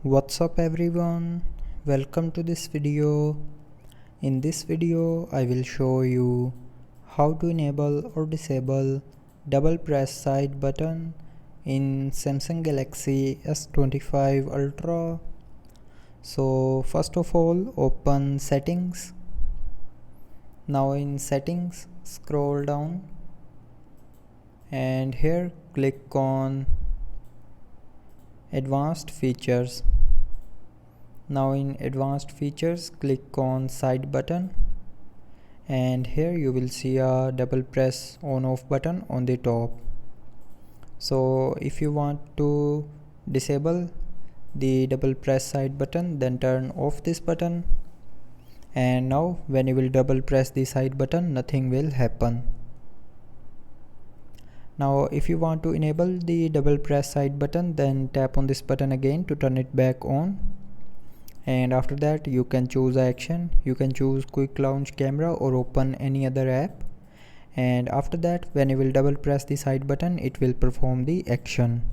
What's up everyone, welcome to this video. In this video I will show you how to enable or disable double press side button in Samsung Galaxy S25 Ultra. So first of all, open settings. Now in settings, scroll down and here click on advanced features. Now in advanced features, click on side button and here you will see a double press on off button on the top. So if you want to disable the double press side button, then turn off this button, and now when you will double press the side button, nothing will happen. Now if you want to enable the double press side button, then tap on this button again to turn it back on. And after that you can choose action. You can choose quick launch camera or open any other app, and after that when you will double press the side button, it will perform the action.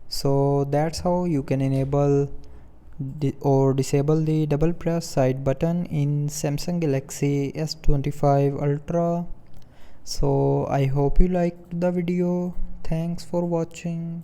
So that's how you can enable or disable the double press side button in Samsung Galaxy S25 Ultra. So I hope you liked the video. Thanks for watching.